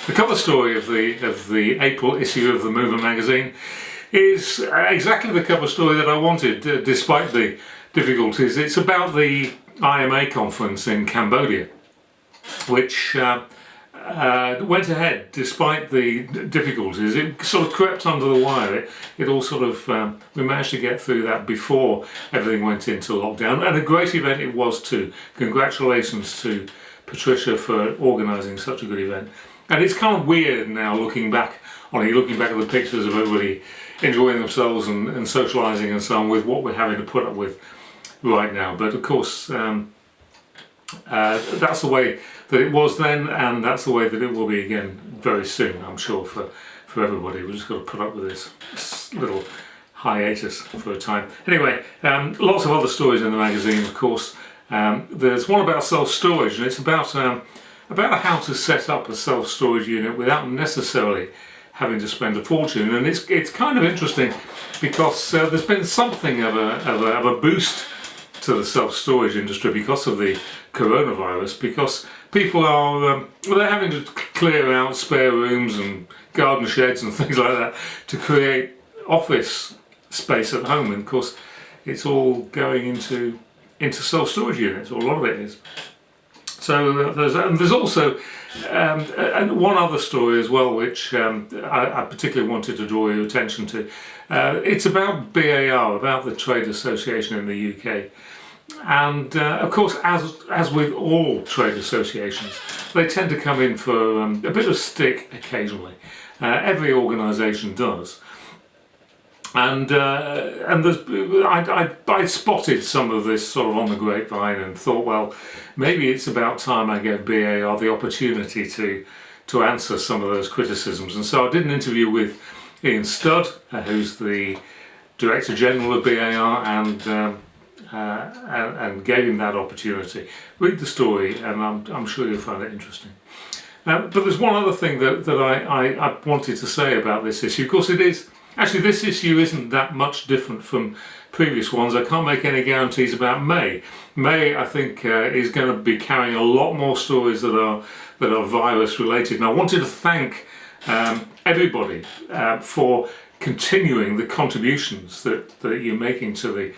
The cover story of the April issue of the Mover magazine is exactly the cover story that I wanted, despite the difficulties. It's about the IMA conference in Cambodia, which went ahead despite the difficulties. It sort of crept under the wire. It all sort of, we managed to get through that before everything went into lockdown, and a great event it was too. Congratulations to Patricia for organising such a good event. And it's kind of weird now looking back on it, looking back at the pictures of everybody enjoying themselves and socialising and so on with what we're having to put up with right now. But of course, that's the way that it was then, and that's the way that it will be again very soon, I'm sure, for everybody. We've just got to put up with this little hiatus for a time. Anyway, lots of other stories in the magazine, of course. There's one about self-storage, and it's about how to set up a self-storage unit without necessarily having to spend a fortune. And it's kind of interesting because there's been something of a boost to the self-storage industry because of the coronavirus, because people are they're having to clear out spare rooms and garden sheds and things like that to create office space at home. And of course it's all going into self-storage units, or a lot of it is. So there's also one other story as well, which I particularly wanted to draw your attention to. It's about BAR, about the trade association in the UK. And of course, as with all trade associations, they tend to come in for a bit of stick occasionally. Every organisation does. And I spotted some of this sort of on the grapevine and thought, well, maybe it's about time I gave BAR the opportunity to answer some of those criticisms. And so I did an interview with Ian Studd, who's the Director General of BAR, and gave him that opportunity. Read the story, and I'm sure you'll find it interesting. But there's one other thing that I wanted to say about this issue. Of course, actually, this issue isn't that much different from previous ones. I can't make any guarantees about May. May, I think, is going to be carrying a lot more stories that are virus related. And I wanted to thank everybody for continuing the contributions that you're making to the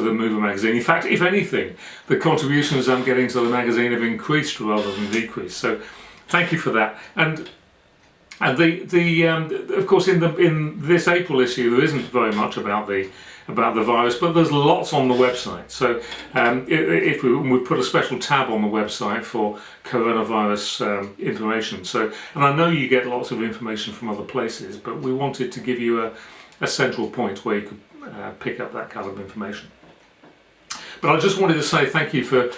Mover magazine. In fact, if anything, the contributions I'm getting to the magazine have increased rather than decreased. So, thank you for that. And of course, in this April issue, there isn't very much about the virus, but there's lots on the website. So if we put a special tab on the website for coronavirus information. So, and I know you get lots of information from other places, but we wanted to give you a central point where you could pick up that kind of information. But I just wanted to say thank you for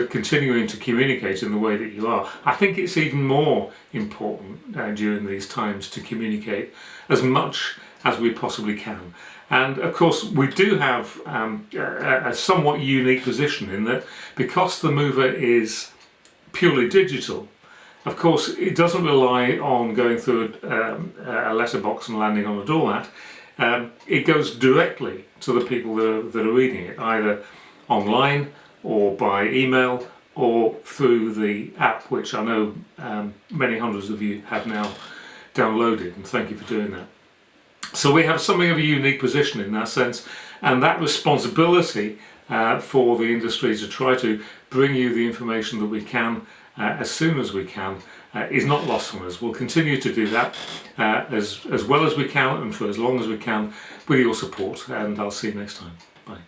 continuing to communicate in the way that you are. I think it's even more important during these times to communicate as much as we possibly can. And of course we do have a somewhat unique position in that because the Mover is purely digital, of course it doesn't rely on going through a letterbox and landing on a doormat. It goes directly to the people that are reading it, either online or by email or through the app, which I know many hundreds of you have now downloaded, and thank you for doing that. So we have something of a unique position in that sense, and that responsibility for the industry to try to bring you the information that we can as soon as we can is not lost on us. We'll continue to do that as well as we can and for as long as we can with your support, and I'll see you next time. Bye.